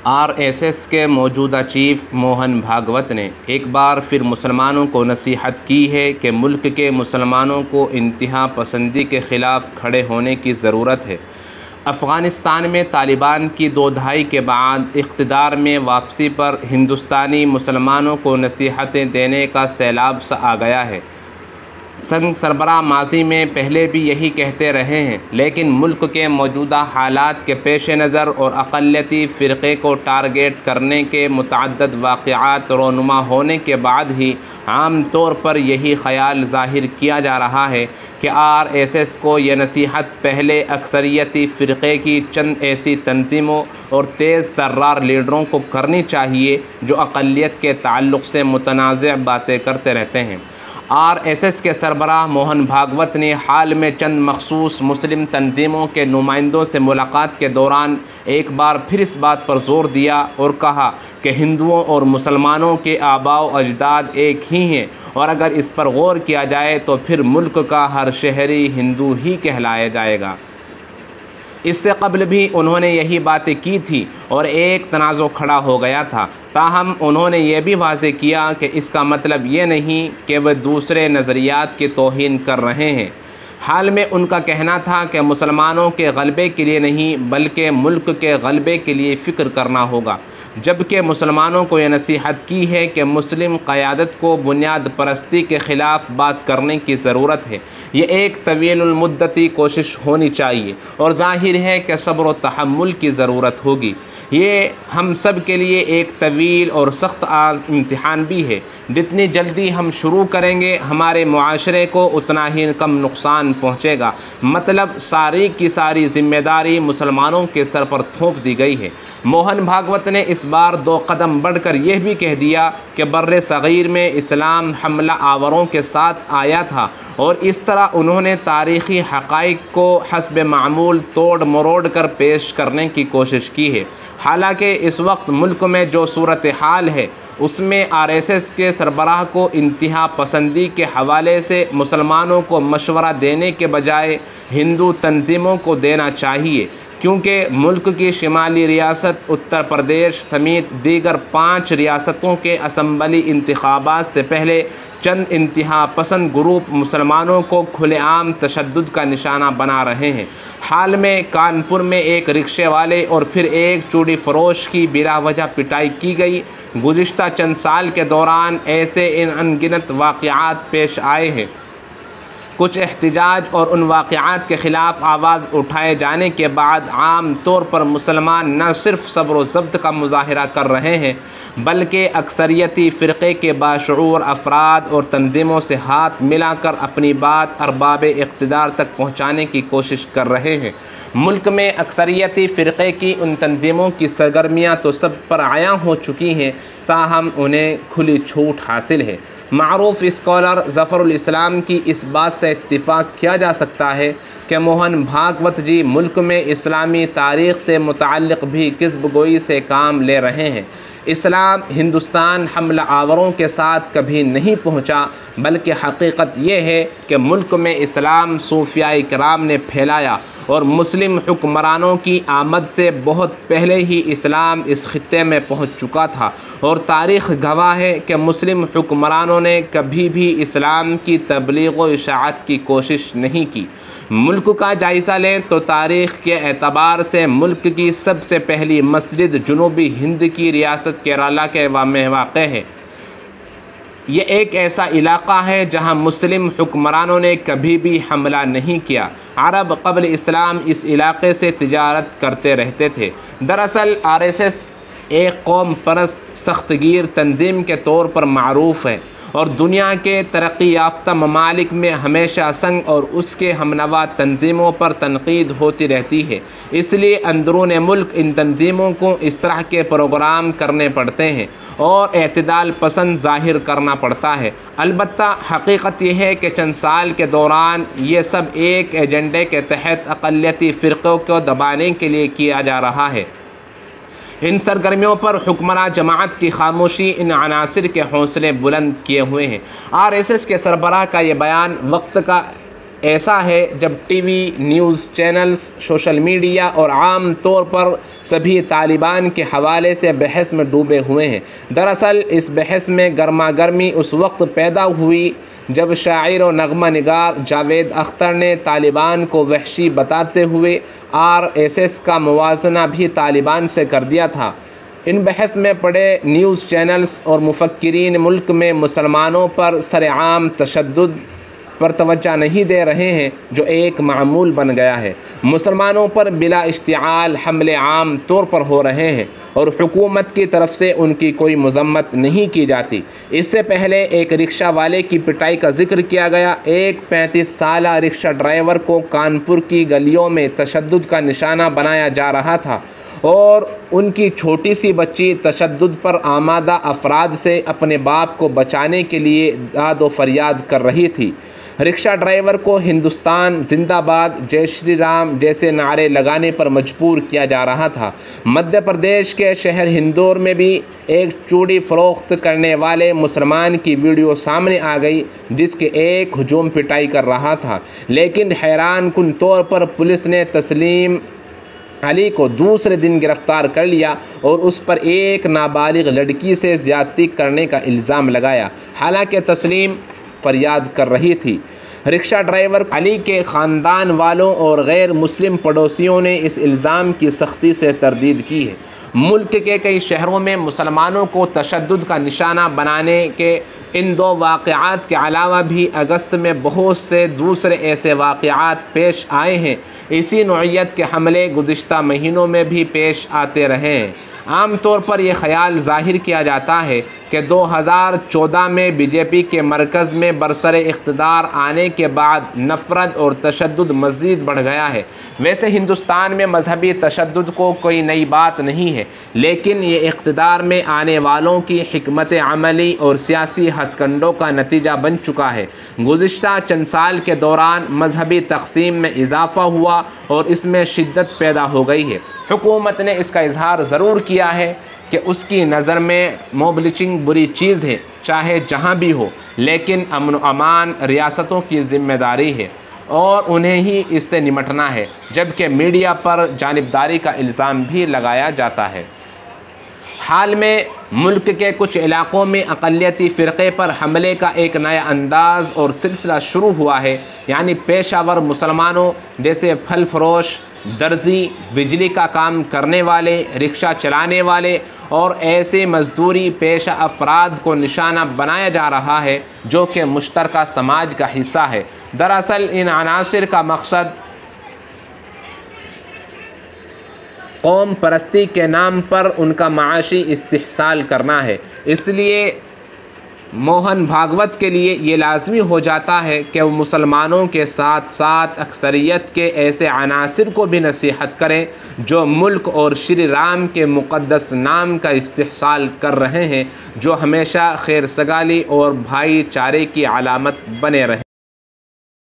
RSS के मौजूदा chief Mohan Bhagwat ने एक बार फिर मुसलमानों को नसीहत की है कि मुल्क के मुसलमानों को इंतहा पसंदी के ख़िलाफ़ खड़े होने की ज़रूरत है। अफ़ग़ानिस्तान में तालिबान की 2 दहाई के बाद इक़्तिदार में वापसी पर हिंदुस्तानी मुसलमानों को नसीहतें देने का सैलाब सा आ गया है। संघ सरबराह माजी में पहले भी यही कहते रहे हैं, लेकिन मुल्क के मौजूदा हालात के पेश नज़र और अक़लियती फ़िरक़े को टारगेट करने के मुतअद्दिद वाक़यात रोनुमा होने के बाद ही आम तौर पर यही ख़याल ज़ाहिर किया जा रहा है कि आरएसएस को यह नसीहत पहले अक्सरियती फ़िरक़े की चंद ऐसी तंजीमों और तेज़ तर्रार लीडरों को करनी चाहिए जो अक़लियत के ताल्लुक़ से मुतनाज़िअ बातें करते रहते हैं। आरएसएस के सरबराह मोहन भागवत ने हाल में चंद मखसूस मुस्लिम तंजीमों के नुमाइंदों से मुलाकात के दौरान एक बार फिर इस बात पर ज़ोर दिया और कहा कि हिंदुओं और मुसलमानों के आबाओ अजदाद एक ही हैं और अगर इस पर गौर किया जाए तो फिर मुल्क का हर शहरी हिंदू ही कहलाया जाएगा। इससे कबल भी उन्होंने यही बातें की थी और एक तनाज़ो खड़ा हो गया था। ताहम उन्होंने ये भी वाज़ेह किया कि इसका मतलब ये नहीं कि वह दूसरे नज़रियात की तौहीन कर रहे हैं। हाल में उनका कहना था कि मुसलमानों के गलबे के लिए नहीं बल्कि मुल्क के गलबे के लिए फ़िक्र करना होगा, जबकि मुसलमानों को यह नसीहत की है कि मुस्लिम क़यादत को बुनियाद परस्ती के ख़िलाफ़ बात करने की ज़रूरत है। ये एक तवीलुल मुद्दती कोशिश होनी चाहिए और ज़ाहिर है कि सब्र व तहम्मुल की ज़रूरत होगी। ये हम सब के लिए एक तवील और सख्त इम्तिहान भी है। जितनी जल्दी हम शुरू करेंगे हमारे मुआशरे को उतना ही कम नुकसान पहुँचेगा। मतलब सारी की सारी ज़िम्मेदारी मुसलमानों के सर पर थोप दी गई है। मोहन भागवत ने इस बार 2 कदम बढ़कर यह भी कह दिया कि बर्रे सग़ीर में इस्लाम हमला आवरों के साथ आया था और इस तरह उन्होंने तारीख़ी हक़ाइक़ को हस्ब मामूल तोड़ मरोड़ कर पेश करने की कोशिश की है। हालांकि इस वक्त मुल्क में जो सूरत हाल है उसमें आरएसएस के सरबराह को इंतहा पसंदी के हवाले से मुसलमानों को मशवरा देने के बजाय हिंदू तंजीमों को देना चाहिए, क्योंकि मुल्क की शिमाली रियासत उत्तर प्रदेश समेत दीगर 5 रियासतों के असम्बली इंतखाबात से पहले चंद इंतहा पसंद ग्रुप मुसलमानों को खुलेआम तशद्दुद का निशाना बना रहे हैं। हाल में कानपुर में एक रिक्शे वाले और फिर एक चूड़ी फरोश की बिला वजह पिटाई की गई। गुज़िश्ता चंद साल के दौरान ऐसे अनगिनत वाक़यात पेश आए हैं। कुछ एहतिजाज और उन वाक़यात के ख़िलाफ़ आवाज़ उठाए जाने के बाद आम तौर पर मुसलमान न सिर्फ सब्र व ज़ब्त का मुज़ाहिरा कर रहे हैं बल्कि अक्सरियती फ़िरक़े के बाशऊर अफराद और तंजीमों से हाथ मिलाकर अपनी बात अरबाब इक़्तिदार तक पहुँचाने की कोशिश कर रहे हैं। मुल्क में अक्सरियती फ़िरक़े की उन तंजीमों की सरगर्मियाँ तो सब पर आया हो चुकी हैं, ताहम उन्हें खुली छूट हासिल है। मारूफ़ स्कॉलर ज़फ़रुल इस्लाम की इस बात से इत्तिफ़ाक़ किया जा सकता है कि मोहन भागवत जी मुल्क में इस्लामी तारीख़ से मुतअल्लिक़ भी किस्ब गोई से काम ले रहे हैं। इस्लाम हिंदुस्तान हमला आवरों के साथ कभी नहीं पहुँचा, बल्कि हकीकत यह है कि मुल्क में इस्लाम सूफ़ियाए किराम ने फैलाया और मुस्लिम हुक्मरानों की आमद से बहुत पहले ही इस्लाम इस खित्ते में पहुंच चुका था और तारीख़ गवाह है कि मुस्लिम हुक्मरानों ने कभी भी इस्लाम की तबलीग व इशाअत की कोशिश नहीं की। मुल्क का जायज़ा लें तो तारीख़ के एतबार से मुल्क की सबसे पहली मस्जिद जनूबी हिंद की रियासत केरला के में वाक़ है। ये एक ऐसा इलाक़ा है जहाँ मुस्लिम हुक्मरानों ने कभी भी हमला नहीं किया। अरब क़ब्ल इस्लाम इस इलाक़े से तिजारत करते रहते थे। दरअसल आरएसएस एक कौम परस्त सख्तगीर तंजीम के तौर पर मारूफ़ है और दुनिया के तरक्की याफ्ता ममालिक में हमेशा संघ और उसके हमनवा तंजीमों पर तनकीद होती रहती है। इसलिए अंदरून मुल्क इन तंजीमों को इस तरह के प्रोग्राम करने पड़ते हैं और एतदाल पसंद ज़ाहिर करना पड़ता है। अलबत्ता हकीकत यह है कि चंद साल के दौरान ये सब एक एजेंडे के तहत अक़लियती फ़िरक़ों को दबाने के लिए किया जा रहा है। इन सरगर्मियों पर हुक्मरान जमात की खामोशी इन अनासिर के हौसले बुलंद किए हुए हैं। आरएसएस के सरबराह का ये बयान वक्त का ऐसा है जब TV, news channels, social media और आम तौर पर सभी तालिबान के हवाले से बहस में डूबे हुए हैं। दरअसल इस बहस में गर्मा गर्मी उस वक्त पैदा हुई जब शायर और नग़मा निगार जावेद अख्तर ने तालिबान को वहशी बताते हुए RSS का मुवाजना भी तालिबान से कर दिया था। इन बहस में पड़े न्यूज़ चैनल्स और मुफक्किरीन मुल्क में मुसलमानों पर सरेआम तशद्दुद पर तवज्जो नहीं दे रहे हैं, जो एक मामूल बन गया है। मुसलमानों पर बिला इश्तिआल हमले आम तौर पर हो रहे हैं और हुकूमत की तरफ से उनकी कोई मजम्मत नहीं की जाती। इससे पहले एक रिक्शा वाले की पिटाई का जिक्र किया गया। एक 35 साला रिक्शा ड्राइवर को कानपुर की गलियों में तशद्दुद का निशाना बनाया जा रहा था और उनकी छोटी सी बच्ची तशद्दुद पर आमादा अफराद से अपने बाप को बचाने के लिए दाद व फरियाद कर रही थी। रिक्शा ड्राइवर को हिंदुस्तान जिंदाबाद, जय श्री राम जैसे नारे लगाने पर मजबूर किया जा रहा था। मध्य प्रदेश के शहर हिंदौर में भी एक चूड़ी फ़रोख्त करने वाले मुसलमान की वीडियो सामने आ गई, जिसके एक हुजूम पिटाई कर रहा था। लेकिन हैरान कुन तौर पर पुलिस ने तस्लीम अली को दूसरे दिन गिरफ्तार कर लिया और उस पर एक नाबालिग लड़की से ज़्यादती करने का इल्ज़ाम लगाया, हालांकि तस्लीम फरियाद कर रही थी। रिक्शा ड्राइवर अली के ख़ानदान वालों और गैर मुस्लिम पड़ोसियों ने इस इल्ज़ाम की सख्ती से तरदीद की है। मुल्क के कई शहरों में मुसलमानों को तशद्दुद का निशाना बनाने के इन 2 वाक़यात के अलावा भी अगस्त में बहुत से दूसरे ऐसे वाक़यात पेश आए हैं। इसी नौइयत के हमले गुज़िश्ता महीनों में भी पेश आते रहे हैं। आम तौर पर यह ख्याल ज़ाहिर किया जाता है कि 2014 में बीजेपी के मरकज़ में बरसरे इक़्तिदार आने के बाद नफ़रत और तशद्दुद मज़ीद बढ़ गया है। वैसे हिंदुस्तान में मजहबी तशद्दुद को कोई नई बात नहीं है, लेकिन ये इक़्तिदार में आने वालों की हिकमत अमली और सियासी हथकंडों का नतीजा बन चुका है। गुज़िश्ता चंद साल के दौरान मजहबी तक़सीम में इजाफ़ा हुआ और इसमें शिद्दत पैदा हो गई है। हुकूमत ने इसका इजहार ज़रूर किया है कि उसकी नज़र में मॉब लिंचिंग बुरी चीज़ है, चाहे जहाँ भी हो, लेकिन अमन व अमान रियासतों की ज़िम्मेदारी है और उन्हें ही इससे निमटना है, जबकि मीडिया पर जानिबदारी का इल्ज़ाम भी लगाया जाता है। हाल में मुल्क के कुछ इलाक़ों में अक़लियती फ़िरक़े पर हमले का एक नया अंदाज़ और सिलसिला शुरू हुआ है, यानी पेशावर मुसलमानों जैसे फल फरोश, दर्जी, बिजली का काम करने वाले, रिक्शा चलाने वाले और ऐसे मजदूरी पेशा अफराद को निशाना बनाया जा रहा है जो कि मुश्तरका समाज का हिस्सा है। दरअसल इन अनासिर का मकसद कौम परस्ती के नाम पर उनका माशी इस्तिहसाल करना है। इसलिए मोहन भागवत के लिए ये लाजमी हो जाता है कि वो मुसलमानों के साथ साथ अक्सरियत के ऐसे अनासिर को भी नसीहत करें जो मुल्क और श्री राम के मुक़द्दस नाम का इस्तिहसाल कर रहे हैं, जो हमेशा खैर सगाली और भाईचारे की अलामत बने रहे।